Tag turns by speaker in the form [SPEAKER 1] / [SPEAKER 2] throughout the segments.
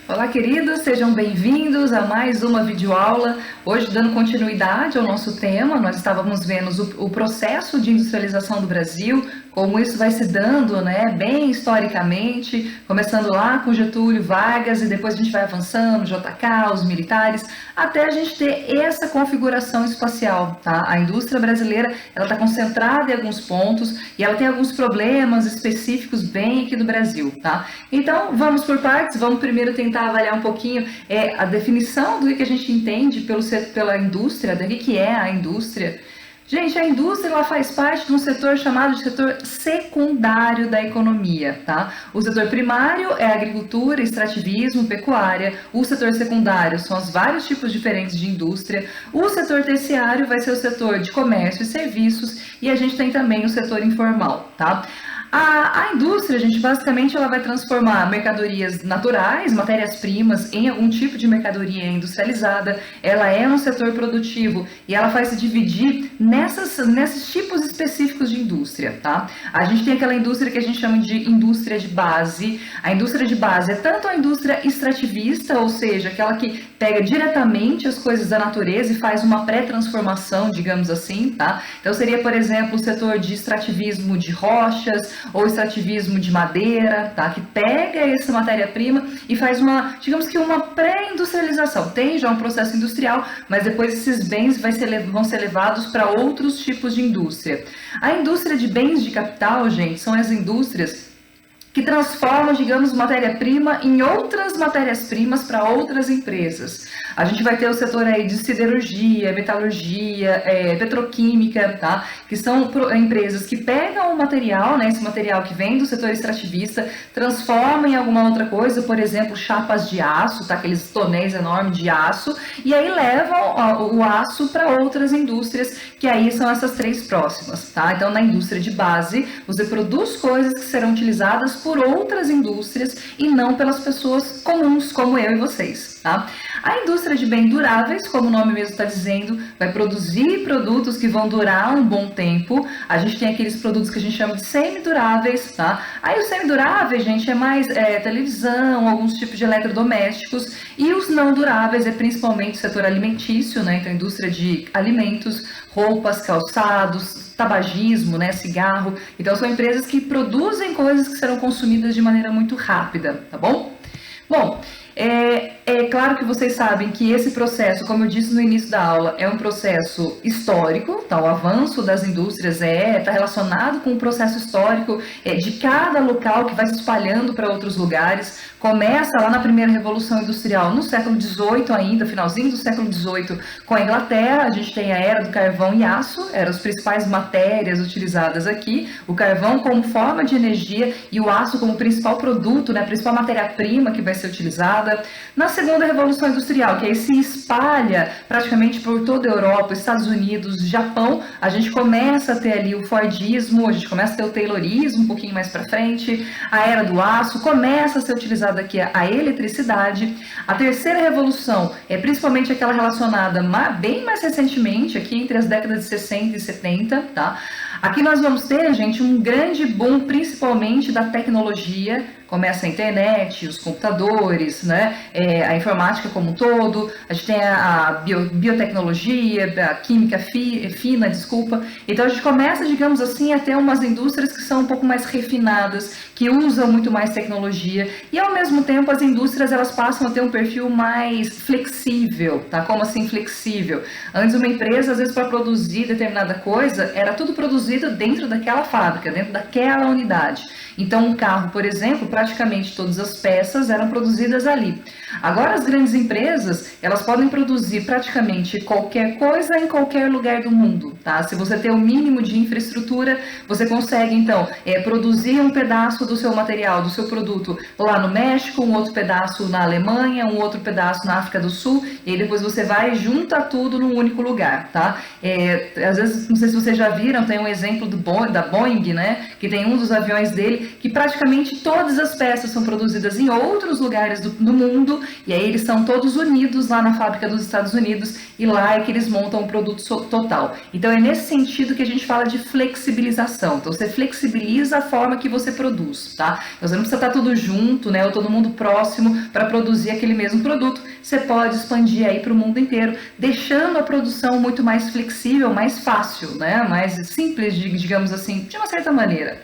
[SPEAKER 1] Olá, queridos, sejam bem-vindos a mais uma videoaula. Hoje, dando continuidade ao nosso tema, nós estávamos vendo o processo de industrialização do Brasil, como isso vai se dando, né, bem historicamente, começando lá com Getúlio Vargas e depois a gente vai avançando, JK, os militares, até a gente ter essa configuração espacial, tá? A indústria brasileira, ela está concentrada em alguns pontos e ela tem alguns problemas específicos bem aqui do Brasil, tá? Então, vamos por partes, vamos primeiro tentar avaliar um pouquinho a definição do que a gente entende pela indústria, do que é a indústria. Gente, a indústria ela faz parte de um setor chamado de setor secundário da economia, tá? O setor primário é a agricultura, extrativismo, pecuária. O setor secundário são os vários tipos diferentes de indústria. O setor terciário vai ser o setor de comércio e serviços e a gente tem também o setor informal, tá? A indústria, gente, basicamente ela vai transformar mercadorias naturais, matérias-primas, em algum tipo de mercadoria industrializada. Ela é um setor produtivo e ela vai se dividir nesses tipos específicos de indústria, tá? A gente tem aquela indústria que a gente chama de indústria de base. A indústria de base é tanto a indústria extrativista, ou seja, aquela que pega diretamente as coisas da natureza e faz uma pré-transformação, digamos assim, tá? Então seria, por exemplo, o setor de extrativismo de rochas, ou extrativismo de madeira, tá? Que pega essa matéria-prima e faz digamos que uma pré-industrialização. Tem já um processo industrial, mas depois esses bens vão ser levados para outros tipos de indústria. A indústria de bens de capital, gente, são as indústrias que transformam, digamos, matéria-prima em outras matérias-primas para outras empresas. A gente vai ter o setor aí de siderurgia, metalurgia, petroquímica, tá? Que são empresas que pegam o material, né, esse material que vem do setor extrativista, transformam em alguma outra coisa, por exemplo, chapas de aço, tá? Aqueles tonéis enormes de aço, e aí levam o aço para outras indústrias, que aí são essas três próximas, tá? Então, na indústria de base, você produz coisas que serão utilizadas por outras indústrias e não pelas pessoas comuns, como eu e vocês, tá? A indústria de bens duráveis, como o nome mesmo está dizendo, vai produzir produtos que vão durar um bom tempo. A gente tem aqueles produtos que a gente chama de semiduráveis, tá? Aí os semiduráveis, gente, é mais televisão, alguns tipos de eletrodomésticos, e os não duráveis é principalmente o setor alimentício, né? Então, a indústria de alimentos, roupas, calçados, tabagismo, né, cigarro. Então, são empresas que produzem coisas que serão consumidas de maneira muito rápida, tá bom? Bom, é claro que vocês sabem que esse processo, como eu disse no início da aula, é um processo histórico, tá? O avanço das indústrias está relacionado com o processo histórico de cada local que vai se espalhando para outros lugares. Começa lá na primeira Revolução Industrial, no século XVIII ainda, finalzinho do século XVIII, com a Inglaterra. A gente tem a era do carvão e aço, eram as principais matérias utilizadas aqui, o carvão como forma de energia e o aço como principal produto, né, a principal matéria-prima que vai ser utilizada. Na segunda Revolução Industrial, que aí se espalha praticamente por toda a Europa, Estados Unidos, Japão, a gente começa a ter ali o Fordismo, a gente começa a ter o Taylorismo um pouquinho mais para frente, a era do aço, começa a ser utilizada aqui a eletricidade. A terceira revolução é principalmente aquela relacionada bem mais recentemente, aqui entre as décadas de 60 e 70, tá? Aqui nós vamos ter, gente, um grande boom, principalmente da tecnologia. Começa a internet, os computadores, né? A informática como um todo, a gente tem a biotecnologia, a química fina, desculpa. Então a gente começa, digamos assim, a ter umas indústrias que são um pouco mais refinadas, que usam muito mais tecnologia e ao mesmo tempo as indústrias elas passam a ter um perfil mais flexível, tá? Como assim flexível? Antes uma empresa, às vezes para produzir determinada coisa, era tudo produzido dentro daquela fábrica, dentro daquela unidade. Então um carro, por exemplo, praticamente todas as peças eram produzidas ali. Agora as grandes empresas, elas podem produzir praticamente qualquer coisa em qualquer lugar do mundo, tá? Se você tem o mínimo de infraestrutura, você consegue então produzir um pedaço do seu material, do seu produto lá no México, um outro pedaço na Alemanha, um outro pedaço na África do Sul, e aí depois você vai e junta tudo num único lugar, tá? Às vezes, não sei se vocês já viram, tem um exemplo da Boeing, né? Que tem um dos aviões dele ver que praticamente todas as peças são produzidas em outros lugares do mundo, e aí eles são todos unidos lá na fábrica dos Estados Unidos, e lá é que eles montam o produto total. Então é nesse sentido que a gente fala de flexibilização. Então você flexibiliza a forma que você produz, tá? Então você não precisa estar tudo junto, né, ou todo mundo próximo para produzir aquele mesmo produto. Você pode expandir aí para o mundo inteiro, deixando a produção muito mais flexível, mais fácil, né, mais simples, digamos assim, de uma certa maneira.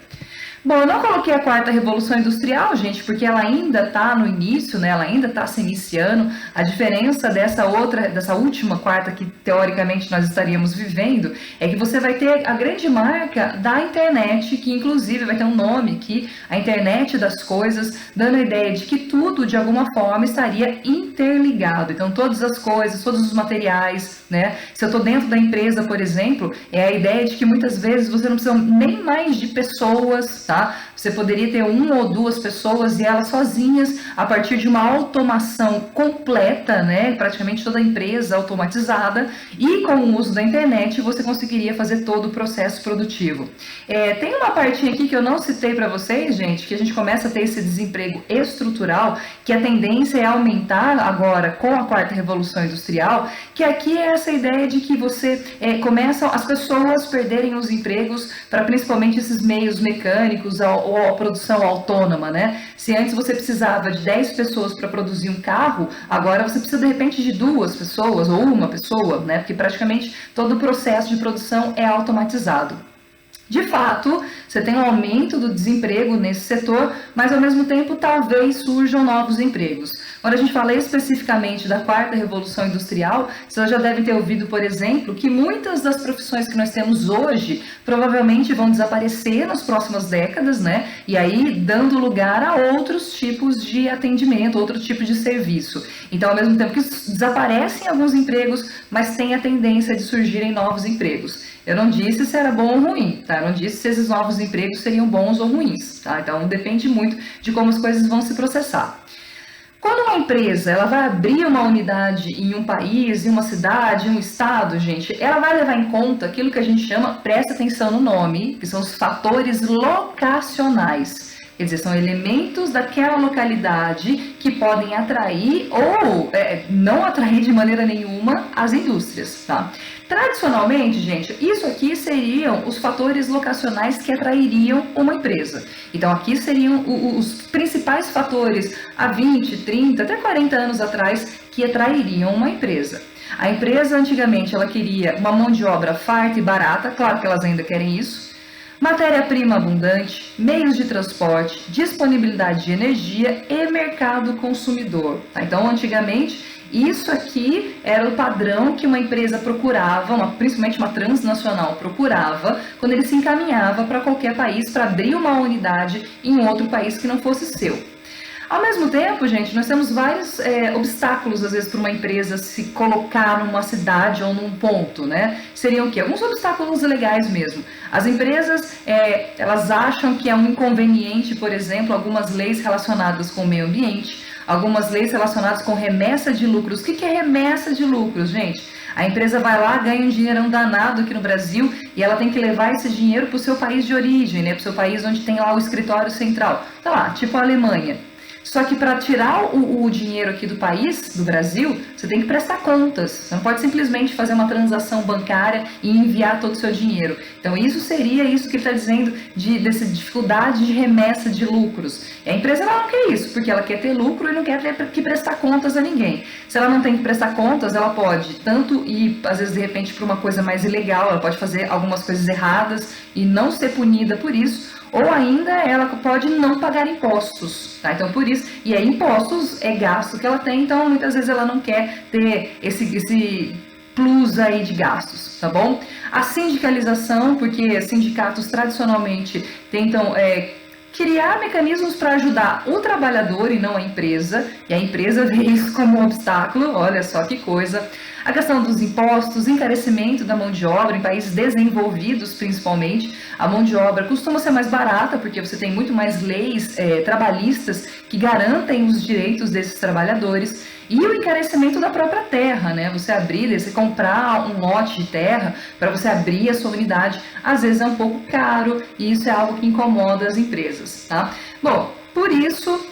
[SPEAKER 1] Bom, eu não coloquei a quarta revolução industrial, gente, porque ela ainda está no início, né? Ela ainda está se iniciando. A diferença dessa última quarta que teoricamente nós estaríamos vivendo, é que você vai ter a grande marca da internet, que inclusive vai ter um nome aqui, a internet das coisas, dando a ideia de que tudo de alguma forma estaria interligado. Então todas as coisas, todos os materiais, né? Se eu estou dentro da empresa, por exemplo, é a ideia de que muitas vezes você não precisa nem mais de pessoas, tá? Você poderia ter uma ou duas pessoas e elas sozinhas, a partir de uma automação completa, né? Praticamente toda a empresa automatizada, e com o uso da internet você conseguiria fazer todo o processo produtivo. Tem uma partinha aqui que eu não citei para vocês, gente, que a gente começa a ter esse desemprego estrutural, que a tendência é aumentar agora com a quarta revolução industrial, que aqui é essa ideia de que você começam as pessoas perderem os empregos para principalmente esses meios mecânicos ou a produção autônoma, né? Se antes você precisava de 10 pessoas para produzir um carro, agora você precisa de repente de 2 pessoas ou uma pessoa, né? Porque praticamente todo o processo de produção é automatizado. De fato, você tem um aumento do desemprego nesse setor, mas ao mesmo tempo talvez surjam novos empregos. Quando a gente fala especificamente da quarta revolução industrial, vocês já devem ter ouvido, por exemplo, que muitas das profissões que nós temos hoje provavelmente vão desaparecer nas próximas décadas, né? E aí dando lugar a outros tipos de atendimento, outro tipo de serviço. Então, ao mesmo tempo que desaparecem alguns empregos, mas tem a tendência de surgirem novos empregos. Eu não disse se era bom ou ruim, tá? Eu não disse se esses novos empregos seriam bons ou ruins, tá? Então depende muito de como as coisas vão se processar. Quando uma empresa ela vai abrir uma unidade em um país, em uma cidade, em um estado, gente, ela vai levar em conta aquilo que a gente chama, presta atenção no nome, que são os fatores locacionais. Quer dizer, são elementos daquela localidade que podem atrair ou não atrair de maneira nenhuma as indústrias, tá? Tradicionalmente, gente, isso aqui seriam os fatores locacionais que atrairiam uma empresa. Então, aqui seriam os principais fatores há 20, 30, até 40 anos atrás que atrairiam uma empresa. A empresa, antigamente, ela queria uma mão de obra farta e barata, claro que elas ainda querem isso, matéria-prima abundante, meios de transporte, disponibilidade de energia e mercado consumidor. Tá? Então, antigamente, isso aqui era o padrão que uma empresa procurava, principalmente uma transnacional procurava, quando ele se encaminhava para qualquer país para abrir uma unidade em outro país que não fosse seu. Ao mesmo tempo, gente, nós temos vários obstáculos, às vezes, para uma empresa se colocar numa cidade ou num ponto, né? Seriam o quê? Alguns obstáculos legais mesmo. As empresas, elas acham que é um inconveniente, por exemplo, algumas leis relacionadas com o meio ambiente, algumas leis relacionadas com remessa de lucros. O que é remessa de lucros, gente? A empresa vai lá, ganha um dinheirão danado aqui no Brasil e ela tem que levar esse dinheiro para o seu país de origem, né? Para o seu país onde tem lá o escritório central. Tá lá, tipo a Alemanha. Só que para tirar o dinheiro aqui do país, do Brasil, você tem que prestar contas. Você não pode simplesmente fazer uma transação bancária e enviar todo o seu dinheiro. Então isso seria isso que ele está dizendo dessa dificuldade de remessa de lucros. E a empresa ela não quer isso, porque ela quer ter lucro e não quer ter que prestar contas a ninguém. Se ela não tem que prestar contas, ela pode tanto ir, às vezes, de repente, para uma coisa mais ilegal, ela pode fazer algumas coisas erradas e não ser punida por isso, ou ainda ela pode não pagar impostos, tá? Então por isso, e aí impostos é gasto que ela tem, então muitas vezes ela não quer ter esse plus aí de gastos, tá bom? A sindicalização, porque sindicatos tradicionalmente tentam criar mecanismos para ajudar o trabalhador e não a empresa, e a empresa vê isso como um obstáculo, olha só que coisa. A questão dos impostos, encarecimento da mão de obra, em países desenvolvidos principalmente, a mão de obra costuma ser mais barata, porque você tem muito mais leis trabalhistas que garantem os direitos desses trabalhadores, e o encarecimento da própria terra, né? Você abrir, você comprar um lote de terra para você abrir a sua unidade, às vezes é um pouco caro, e isso é algo que incomoda as empresas, tá? Bom, por isso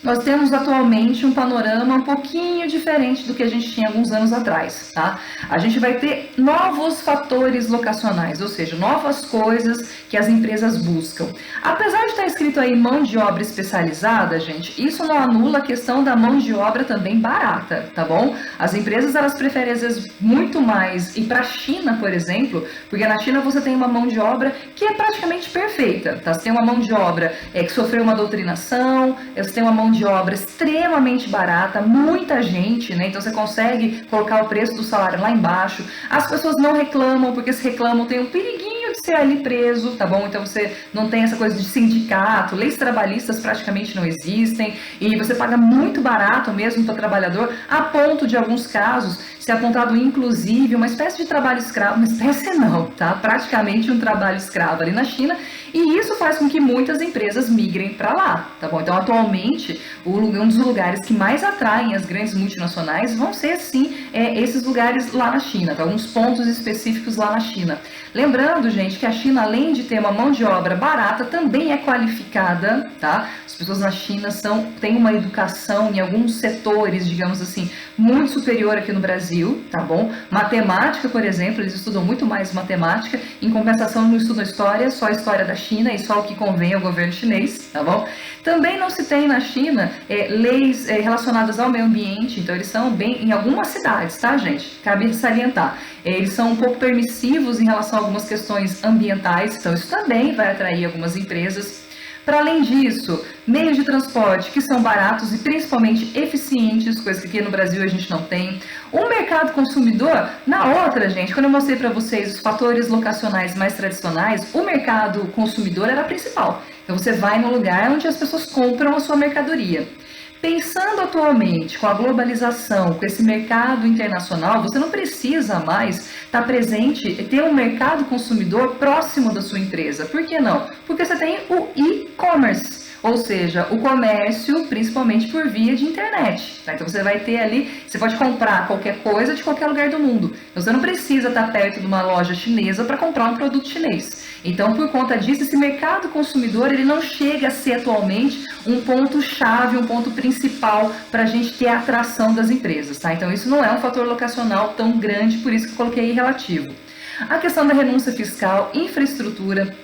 [SPEAKER 1] nós temos atualmente um panorama um pouquinho diferente do que a gente tinha alguns anos atrás, tá? A gente vai ter novos fatores locacionais, ou seja, novas coisas que as empresas buscam. Apesar de estar escrito aí mão de obra especializada, gente, isso não anula a questão da mão de obra também barata, tá bom? As empresas, elas preferem às vezes muito mais ir para a China, por exemplo, porque na China você tem uma mão de obra que é praticamente perfeita, tá? Você tem uma mão de obra que sofreu uma doutrinação, você tem uma mão de obra extremamente barata, muita gente, né? Então você consegue colocar o preço do salário lá embaixo. As pessoas não reclamam, porque se reclamam tem um periguinho de ser ali preso, tá bom? Então você não tem essa coisa de sindicato, leis trabalhistas praticamente não existem, e você paga muito barato mesmo para o trabalhador, a ponto de alguns casos ser apontado inclusive uma espécie de trabalho escravo, uma espécie não, tá? Praticamente um trabalho escravo ali na China, e isso faz com que muitas empresas migrem para lá, tá bom? Então atualmente um dos lugares que mais atraem as grandes multinacionais vão ser sim esses lugares lá na China, tá? Alguns pontos específicos lá na China. Lembrando, gente, que a China, além de ter uma mão de obra barata, também é qualificada, tá? As pessoas na China têm uma educação em alguns setores, digamos assim, muito superior aqui no Brasil, tá bom? Matemática, por exemplo, eles estudam muito mais matemática, em compensação não estudam história, só a história da China e só o que convém ao governo chinês, tá bom? Também não se tem na China leis relacionadas ao meio ambiente, então eles são bem, em algumas cidades, tá, gente? Cabe salientar. Eles são um pouco permissivos em relação a algumas questões ambientais, então isso também vai atrair algumas empresas. Para além disso, meios de transporte que são baratos e principalmente eficientes, coisa que aqui no Brasil a gente não tem. O mercado consumidor, na outra, gente, quando eu mostrei para vocês os fatores locacionais mais tradicionais, o mercado consumidor era principal. Então você vai no lugar onde as pessoas compram a sua mercadoria. Pensando atualmente com a globalização, com esse mercado internacional, você não precisa mais estar presente, ter um mercado consumidor próximo da sua empresa. Por que não? Porque você tem o e-commerce, ou seja, o comércio principalmente por via de internet. Tá? Então você vai ter ali, você pode comprar qualquer coisa de qualquer lugar do mundo. Então, você não precisa estar perto de uma loja chinesa para comprar um produto chinês. Então, por conta disso, esse mercado consumidor, ele não chega a ser atualmente um ponto-chave, um ponto principal para a gente ter a atração das empresas, tá? Então, isso não é um fator locacional tão grande, por isso que eu coloquei relativo. A questão da renúncia fiscal, infraestrutura,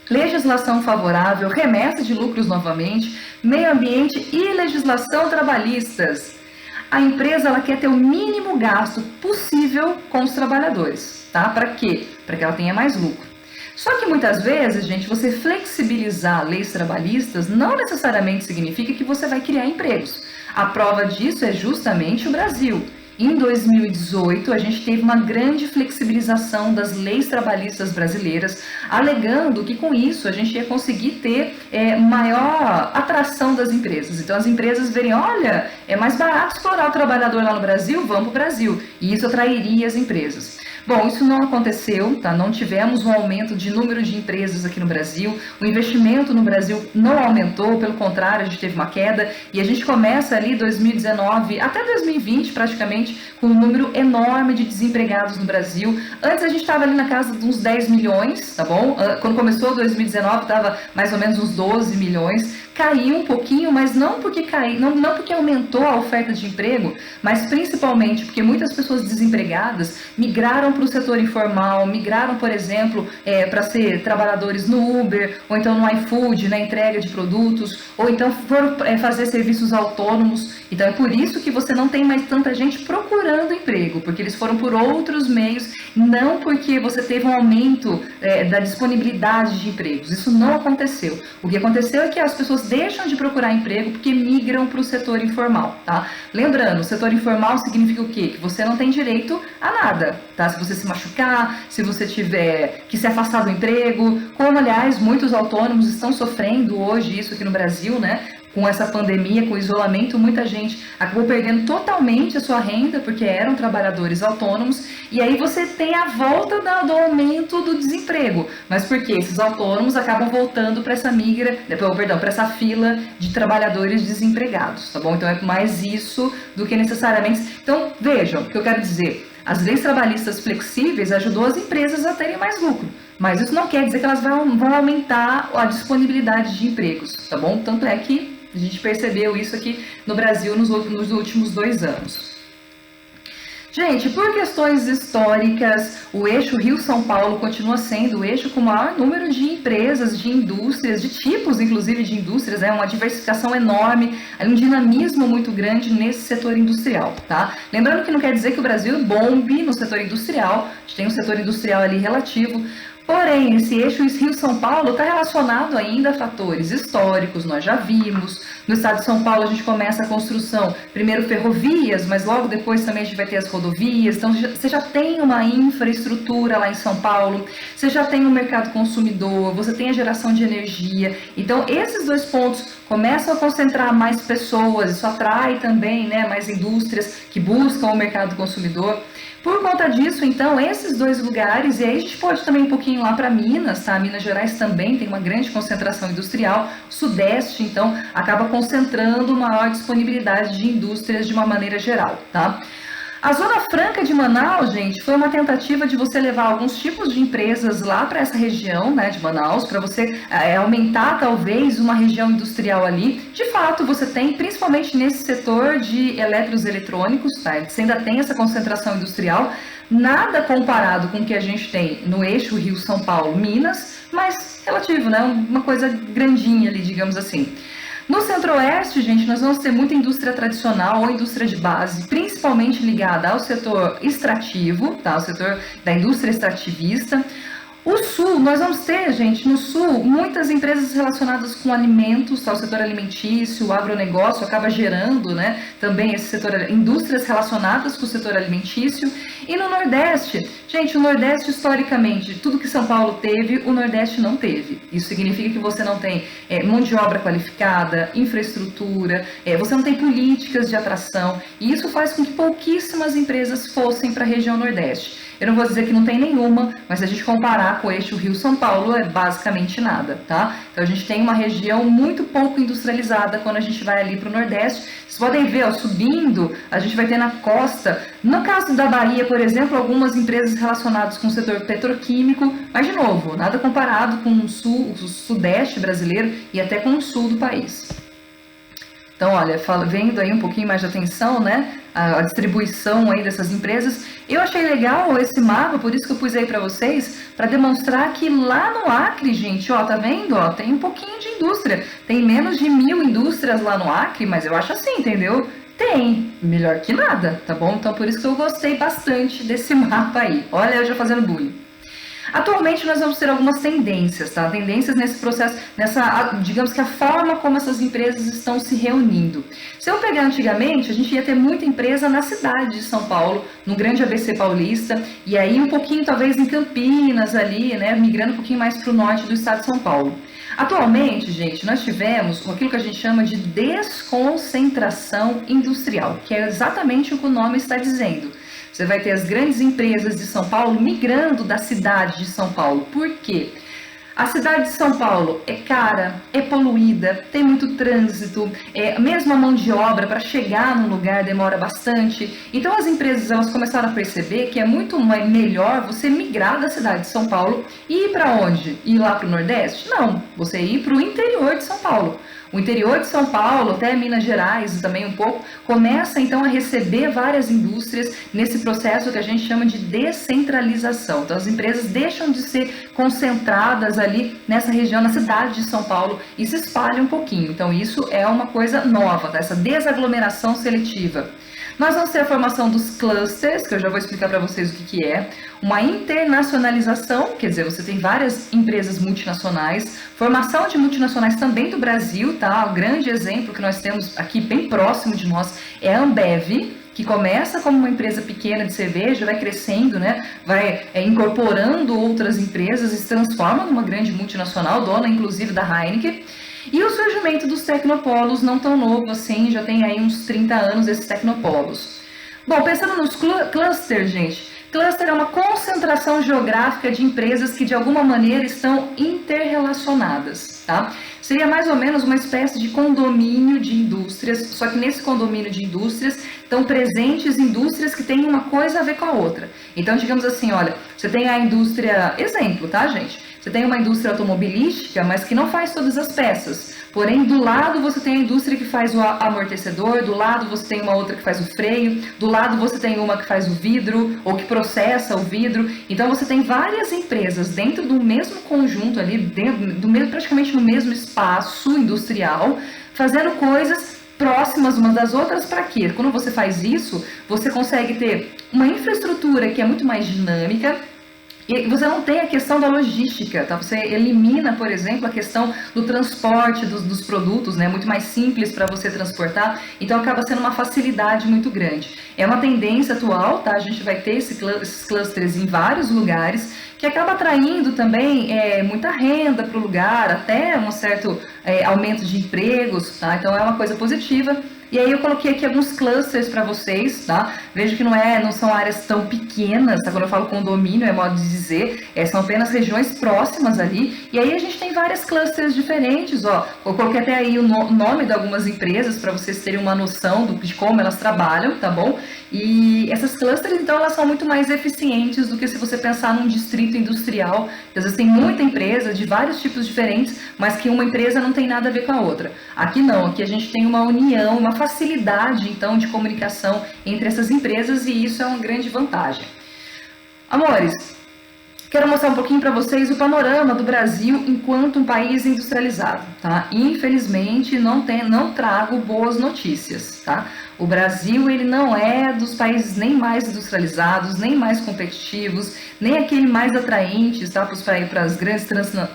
[SPEAKER 1] legislação favorável, remessa de lucros novamente, meio ambiente e legislação trabalhistas. A empresa, ela quer ter o mínimo gasto possível com os trabalhadores, tá? Para quê? Para que ela tenha mais lucro. Só que muitas vezes, gente, você flexibilizar leis trabalhistas não necessariamente significa que você vai criar empregos. A prova disso é justamente o Brasil. Em 2018, a gente teve uma grande flexibilização das leis trabalhistas brasileiras, alegando que com isso a gente ia conseguir ter maior atração das empresas. Então as empresas verem, olha, é mais barato explorar o trabalhador lá no Brasil, vamos para o Brasil. E isso atrairia as empresas. Bom, isso não aconteceu, tá? Não tivemos um aumento de número de empresas aqui no Brasil, o investimento no Brasil não aumentou, pelo contrário, a gente teve uma queda, e a gente começa ali 2019 até 2020 praticamente com um número enorme de desempregados no Brasil. Antes a gente estava ali na casa de uns 10 milhões, tá bom? Quando começou 2019 estava mais ou menos uns 12 milhões, caiu um pouquinho, mas não porque caiu, não porque aumentou a oferta de emprego, mas principalmente porque muitas pessoas desempregadas migraram para o setor informal, migraram, por exemplo, para ser trabalhadores no Uber, ou então no iFood, na entrega de produtos, ou então foram fazer serviços autônomos. Então é por isso que você não tem mais tanta gente procurando emprego, porque eles foram por outros meios, não porque você teve um aumento da disponibilidade de empregos. Isso não aconteceu. O que aconteceu é que as pessoas deixam de procurar emprego porque migram para o setor informal, tá? Lembrando, o setor informal significa o quê? Que você não tem direito a nada, tá? Se você se machucar, se você tiver que se afastar do emprego, como aliás muitos autônomos estão sofrendo hoje isso aqui no Brasil, né? com essa pandemia, com o isolamento, muita gente acabou perdendo totalmente a sua renda, porque eram trabalhadores autônomos, e aí você tem a volta do aumento do desemprego. Mas por quê? Esses autônomos acabam voltando para essa para essa fila de trabalhadores desempregados, tá bom? Então é mais isso do que necessariamente... Então, vejam o que eu quero dizer. As leis trabalhistas flexíveis ajudou as empresas a terem mais lucro, mas isso não quer dizer que elas vão aumentar a disponibilidade de empregos, tá bom? Tanto é que a gente percebeu isso aqui no Brasil nos últimos 2 anos. Gente, por questões históricas, o eixo Rio-São Paulo continua sendo o eixo com o maior número de empresas, de indústrias, de tipos, inclusive, de indústrias, uma diversificação enorme, um dinamismo muito grande nesse setor industrial, tá? Lembrando que não quer dizer que o Brasil bombe no setor industrial, a gente tem um setor industrial ali relativo. Porém, esse eixo Rio-São Paulo está relacionado ainda a fatores históricos, nós já vimos. No estado de São Paulo a gente começa a construção, primeiro ferrovias, mas logo depois também a gente vai ter as rodovias. Então você já tem uma infraestrutura lá em São Paulo, você já tem um mercado consumidor, você tem a geração de energia. Então esses 2 pontos começam a concentrar mais pessoas, isso atrai também, né, mais indústrias que buscam o mercado consumidor. Por conta disso, então, esses 2 lugares, e aí a gente pode também um pouquinho lá para Minas, tá? Minas Gerais também tem uma grande concentração industrial, o Sudeste, então, acaba concentrando maior disponibilidade de indústrias de uma maneira geral, tá? A Zona Franca de Manaus, gente, foi uma tentativa de você levar alguns tipos de empresas lá para essa região, né, de Manaus, para você aumentar talvez uma região industrial ali. De fato, você tem, principalmente nesse setor de eletrônicos, tá? Você ainda tem essa concentração industrial, nada comparado com o que a gente tem no eixo Rio-São Paulo-Minas, mas relativo, né, uma coisa grandinha ali, digamos assim. No Centro-Oeste, gente, nós vamos ter muita indústria tradicional ou indústria de base, principalmente ligada ao setor extrativo, tá? O setor da indústria extrativista. O Sul, nós vamos ter, gente, no Sul, muitas empresas relacionadas com alimentos, tá? O setor alimentício, o agronegócio acaba gerando, né, também esse setor, indústrias relacionadas com o setor alimentício. E no Nordeste, gente, o Nordeste historicamente, tudo que São Paulo teve, o Nordeste não teve. Isso significa que você não tem mão de obra qualificada, infraestrutura, você não tem políticas de atração, e isso faz com que pouquíssimas empresas fossem para a região Nordeste. Eu não vou dizer que não tem nenhuma, mas se a gente comparar com o eixo Rio-São Paulo, é basicamente nada, tá? Então a gente tem uma região muito pouco industrializada quando a gente vai ali para o Nordeste. Vocês podem ver, ó, subindo, a gente vai ter na costa, no caso da Bahia, por exemplo, algumas empresas relacionadas com o setor petroquímico, mas de novo, nada comparado com o Sudeste brasileiro e até com o Sul do país. Então, olha, vendo aí um pouquinho mais de atenção, né, a distribuição aí dessas empresas, eu achei legal esse mapa, por isso que eu pus aí para vocês, para demonstrar que lá no Acre, gente, ó, tá vendo, ó, tem um pouquinho de indústria, tem menos de 1000 indústrias lá no Acre, mas eu acho assim, entendeu? Tem, melhor que nada, tá bom? Então, por isso que eu gostei bastante desse mapa aí. Olha, eu já fazendo bullying. Atualmente nós vamos ter algumas tendências, tá? Tendências nesse processo, digamos que a forma como essas empresas estão se reunindo. Se eu pegar antigamente, a gente ia ter muita empresa na cidade de São Paulo, no grande ABC paulista, e aí um pouquinho talvez em Campinas ali, né, migrando um pouquinho mais para o norte do estado de São Paulo. Atualmente, gente, nós tivemos aquilo que a gente chama de desconcentração industrial, que é exatamente o que o nome está dizendo. Você vai ter as grandes empresas de São Paulo migrando da cidade de São Paulo. Por quê? A cidade de São Paulo é cara, é poluída, tem muito trânsito, mesmo a mão de obra para chegar num lugar demora bastante. Então as empresas elas começaram a perceber que é muito melhor você migrar da cidade de São Paulo e ir para onde? Ir lá para o Nordeste? Não, você ir para o interior de São Paulo. O interior de São Paulo, até Minas Gerais também um pouco, começa então a receber várias indústrias nesse processo que a gente chama de descentralização. Então as empresas deixam de ser concentradas ali nessa região, na cidade de São Paulo, e se espalham um pouquinho. Então isso é uma coisa nova, tá? Essa desaglomeração seletiva. Nós vamos ter a formação dos clusters, que eu já vou explicar para vocês o que é. Uma internacionalização, quer dizer, você tem várias empresas multinacionais. Formação de multinacionais também do Brasil, tá? O grande exemplo que nós temos aqui bem próximo de nós é a Ambev, que começa como uma empresa pequena de cerveja, vai crescendo, né? Vai incorporando outras empresas e se transforma numa grande multinacional, dona inclusive da Heineken. E o surgimento dos tecnopolos, não tão novo assim, já tem aí uns 30 anos esses tecnopolos. Bom, pensando nos clusters, gente, cluster é uma concentração geográfica de empresas que de alguma maneira estão interrelacionadas, tá? Seria mais ou menos uma espécie de condomínio de indústrias, só que nesse condomínio de indústrias estão presentes indústrias que têm uma coisa a ver com a outra. Então, digamos assim, olha, você tem a indústria, exemplo, tá, gente? Você tem uma indústria automobilística, mas que não faz todas as peças. Porém, do lado você tem a indústria que faz o amortecedor, do lado você tem uma outra que faz o freio, do lado você tem uma que faz o vidro, ou que processa o vidro. Então, você tem várias empresas dentro do mesmo conjunto ali, praticamente no mesmo espaço industrial, fazendo coisas próximas umas das outras. Para quê? Quando você faz isso, você consegue ter uma infraestrutura que é muito mais dinâmica, e você não tem a questão da logística, tá? Você elimina, por exemplo, a questão do transporte dos produtos, né? Muito mais simples para você transportar, então acaba sendo uma facilidade muito grande. É uma tendência atual, tá? A gente vai ter esses clusters em vários lugares, que acaba atraindo também muita renda para o lugar, até um certo aumento de empregos, tá? Então é uma coisa positiva. E aí eu coloquei aqui alguns clusters para vocês, tá? Veja que não são áreas tão pequenas, tá? Quando eu falo condomínio, é modo de dizer, são apenas regiões próximas ali. E aí a gente tem várias clusters diferentes, ó. Eu coloquei até aí o nome de algumas empresas para vocês terem uma noção de como elas trabalham, tá bom? E essas clusters, então, elas são muito mais eficientes do que se você pensar num distrito industrial, que às vezes tem muita empresa de vários tipos diferentes, mas que uma empresa não tem nada a ver com a outra. Aqui não, aqui a gente tem uma união, uma facilidade, então, de comunicação entre essas empresas, e isso é uma grande vantagem. Amores, quero mostrar um pouquinho para vocês o panorama do Brasil enquanto um país industrializado, tá? Infelizmente, não trago boas notícias, tá? O Brasil, ele não é dos países nem mais industrializados, nem mais competitivos, nem aquele mais atraente, tá? Para as grandes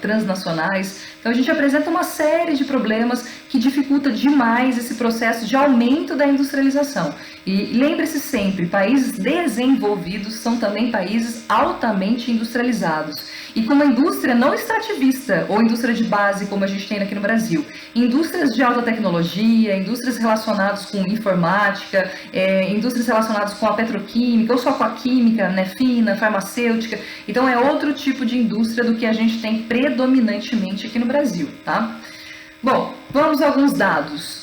[SPEAKER 1] transnacionais. Então, a gente apresenta uma série de problemas que dificulta demais esse processo de aumento da industrialização. E lembre-se sempre, países desenvolvidos são também países altamente industrializados. E com uma indústria não extrativista, ou indústria de base, como a gente tem aqui no Brasil. Indústrias de alta tecnologia, indústrias relacionadas com informática, indústrias relacionadas com a petroquímica, ou só com a química, né, fina, farmacêutica. Então é outro tipo de indústria do que a gente tem predominantemente aqui no Brasil, tá? Bom, vamos a alguns dados.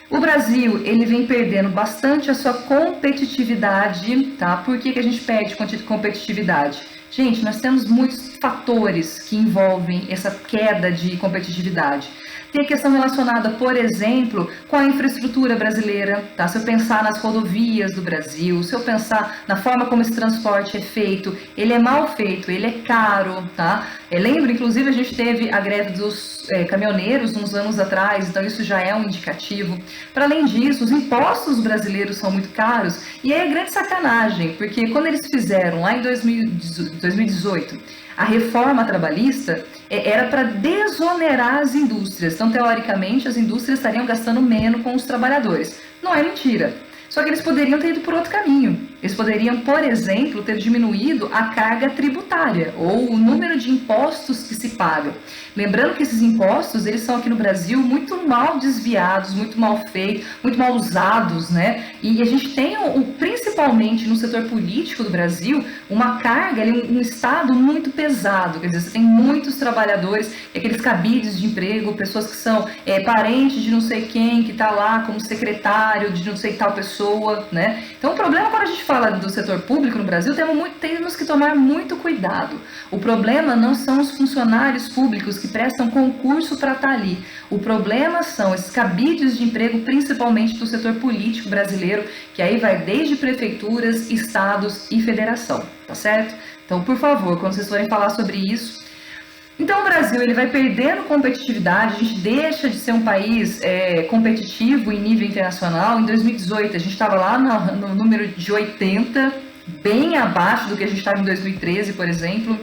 [SPEAKER 1] O Brasil, ele vem perdendo bastante a sua competitividade, tá? Por que a gente perde competitividade? Gente, nós temos muitos fatores que envolvem essa queda de competitividade. Tem a questão relacionada, por exemplo, com a infraestrutura brasileira, tá? Se eu pensar nas rodovias do Brasil, se eu pensar na forma como esse transporte é feito, ele é mal feito, ele é caro, tá? Lembro, inclusive, a gente teve a greve dos caminhoneiros uns anos atrás, então isso já é um indicativo. Para além disso, os impostos brasileiros são muito caros, e é grande sacanagem, porque quando eles fizeram lá em 2018 a reforma trabalhista, era para desonerar as indústrias. Então, teoricamente, as indústrias estariam gastando menos com os trabalhadores. Não é mentira. Só que eles poderiam ter ido por outro caminho. Eles poderiam, por exemplo, ter diminuído a carga tributária ou o número de impostos que se pagam. Lembrando que esses impostos, eles são aqui no Brasil muito mal desviados, muito mal feitos, muito mal usados, né? E a gente tem, principalmente no setor político do Brasil, uma carga, um Estado muito pesado. Quer dizer, você tem muitos trabalhadores, aqueles cabides de emprego, pessoas que são parentes de não sei quem, que está lá como secretário de não sei tal pessoa, né? Então, o problema quando a gente fala do setor público no Brasil, temos que tomar muito cuidado. O problema não são os funcionários públicos que prestam concurso para estar ali. O problema são esses cabides de emprego, principalmente do setor político brasileiro, que aí vai desde prefeituras, estados e federação, tá certo? Então, por favor, quando vocês forem falar sobre isso. Então, o Brasil, ele vai perdendo competitividade, a gente deixa de ser um país competitivo em nível internacional. Em 2018, a gente estava lá no número de 80, bem abaixo do que a gente estava em 2013, por exemplo.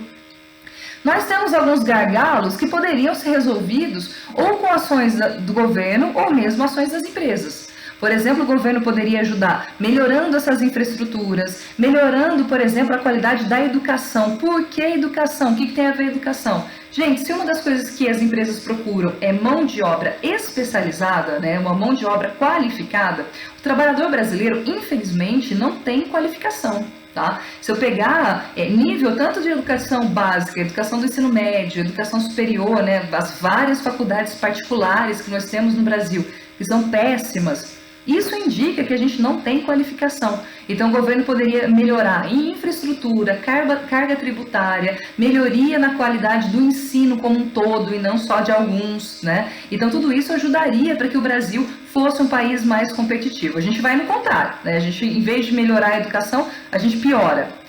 [SPEAKER 1] Nós temos alguns gargalos que poderiam ser resolvidos ou com ações do governo ou mesmo ações das empresas. Por exemplo, o governo poderia ajudar melhorando essas infraestruturas, melhorando, por exemplo, a qualidade da educação. Por que educação? O que tem a ver educação? Gente, se uma das coisas que as empresas procuram é mão de obra especializada, né, uma mão de obra qualificada, o trabalhador brasileiro, infelizmente, não tem qualificação. Tá? Se eu pegar nível tanto de educação básica, educação do ensino médio, educação superior, né, as várias faculdades particulares que nós temos no Brasil, que são péssimas, isso indica que a gente não tem qualificação. Então o governo poderia melhorar em infraestrutura, carga tributária, melhoria na qualidade do ensino como um todo e não só de alguns, né? Então tudo isso ajudaria para que o Brasil fosse um país mais competitivo. A gente vai no contrário, né? A gente, em vez de melhorar a educação, a gente piora.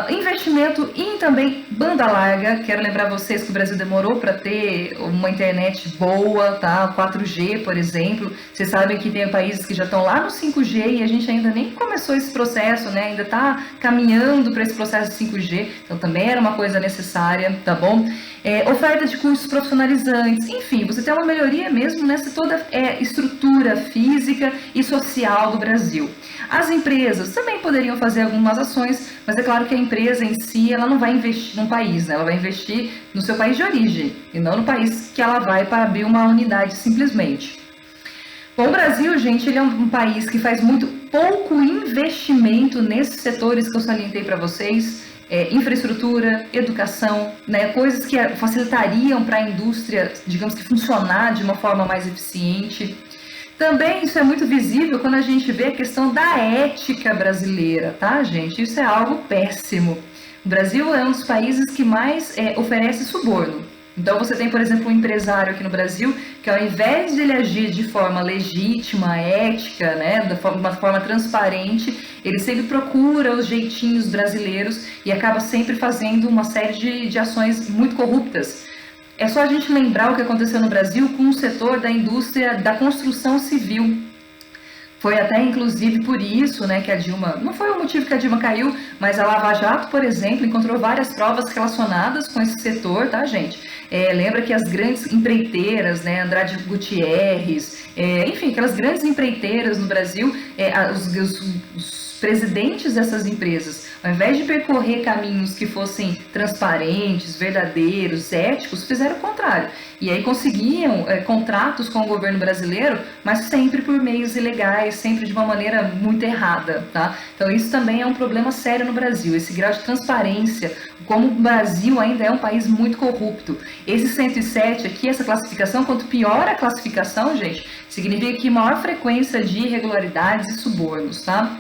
[SPEAKER 1] Investimento em também banda larga. Quero lembrar vocês que o Brasil demorou para ter uma internet boa, tá? 4G, por exemplo. Vocês sabem que tem países que já estão lá no 5G e a gente ainda nem começou esse processo, né? Ainda está caminhando para esse processo de 5G, então também era uma coisa necessária, tá bom? Oferta de cursos profissionalizantes, enfim, você tem uma melhoria mesmo nessa toda estrutura física e social do Brasil. As empresas também poderiam fazer algumas ações, mas é claro que a empresa em si, ela não vai investir num país, né? Ela vai investir no seu país de origem, e não no país que ela vai para abrir uma unidade simplesmente. Bom, o Brasil, gente, ele é um país que faz muito pouco investimento nesses setores que eu salientei para vocês, infraestrutura, educação, né, coisas que facilitariam para a indústria, digamos que funcionar de uma forma mais eficiente. Também isso é muito visível quando a gente vê a questão da ética brasileira, tá, gente? Isso é algo péssimo. O Brasil é um dos países que mais oferece suborno. Então você tem, por exemplo, um empresário aqui no Brasil que ao invés de ele agir de forma legítima, ética, né, de uma forma transparente, ele sempre procura os jeitinhos brasileiros e acaba sempre fazendo uma série de ações muito corruptas. É só a gente lembrar o que aconteceu no Brasil com o setor da indústria da construção civil. Foi até, inclusive, por isso, né, que a Dilma... Não foi o motivo que a Dilma caiu, mas a Lava Jato, por exemplo, encontrou várias provas relacionadas com esse setor, tá, gente? Lembra que as grandes empreiteiras, né, Andrade Gutierrez, enfim, aquelas grandes empreiteiras no Brasil, os presidentes dessas empresas, ao invés de percorrer caminhos que fossem transparentes, verdadeiros, éticos, fizeram o contrário. E aí conseguiam contratos com o governo brasileiro, mas sempre por meios ilegais, sempre de uma maneira muito errada, tá? Então isso também é um problema sério no Brasil, esse grau de transparência, como o Brasil ainda é um país muito corrupto. Esse 107 aqui, essa classificação, quanto pior a classificação, gente, significa que maior frequência de irregularidades e subornos, tá?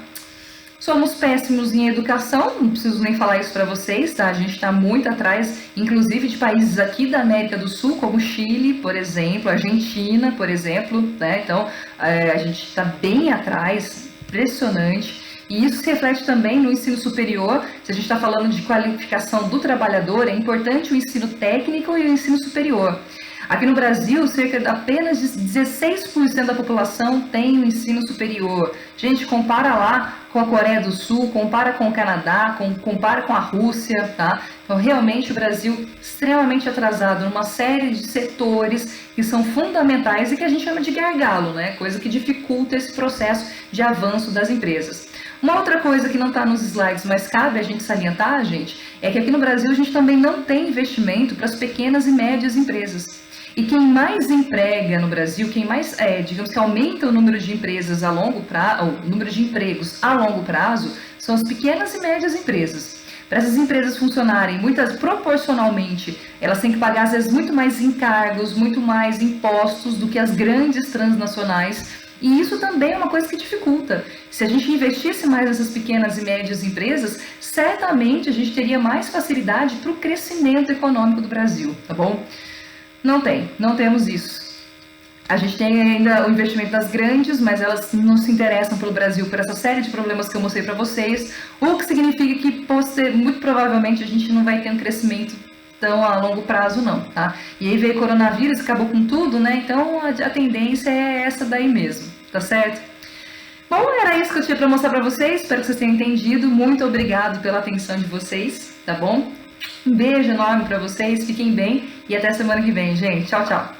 [SPEAKER 1] Somos péssimos em educação, não preciso nem falar isso para vocês, tá? A gente está muito atrás, inclusive de países aqui da América do Sul, como Chile, por exemplo, Argentina, por exemplo, né? Então, a gente está bem atrás, impressionante. E isso se reflete também no ensino superior. Se a gente está falando de qualificação do trabalhador, é importante o ensino técnico e o ensino superior. Aqui no Brasil, cerca de apenas 16% da população tem o ensino superior. Gente, compara lá com a Coreia do Sul, compara com o Canadá, compara com a Rússia, tá? Então, realmente, o Brasil extremamente atrasado numa série de setores que são fundamentais e que a gente chama de gargalo, né? Coisa que dificulta esse processo de avanço das empresas. Uma outra coisa que não está nos slides, mas cabe a gente salientar, gente, é que aqui no Brasil a gente também não tem investimento para as pequenas e médias empresas. E quem mais emprega no Brasil, quem mais, digamos que aumenta o número de empresas a longo prazo, o número de empregos a longo prazo, são as pequenas e médias empresas. Para essas empresas funcionarem, muitas proporcionalmente, elas têm que pagar às vezes muito mais encargos, muito mais impostos do que as grandes transnacionais. E isso também é uma coisa que dificulta. Se a gente investisse mais nessas pequenas e médias empresas, certamente a gente teria mais facilidade para o crescimento econômico do Brasil, tá bom? Não temos isso. A gente tem ainda o investimento das grandes, mas elas não se interessam pelo Brasil por essa série de problemas que eu mostrei para vocês, o que significa que muito provavelmente a gente não vai ter um crescimento tão a longo prazo não, tá? E aí veio o coronavírus, acabou com tudo, né? Então a tendência é essa daí mesmo, tá certo? Bom, era isso que eu tinha para mostrar para vocês, espero que vocês tenham entendido, muito obrigado pela atenção de vocês, tá bom? Um beijo enorme para vocês, fiquem bem e até semana que vem, gente. Tchau, tchau.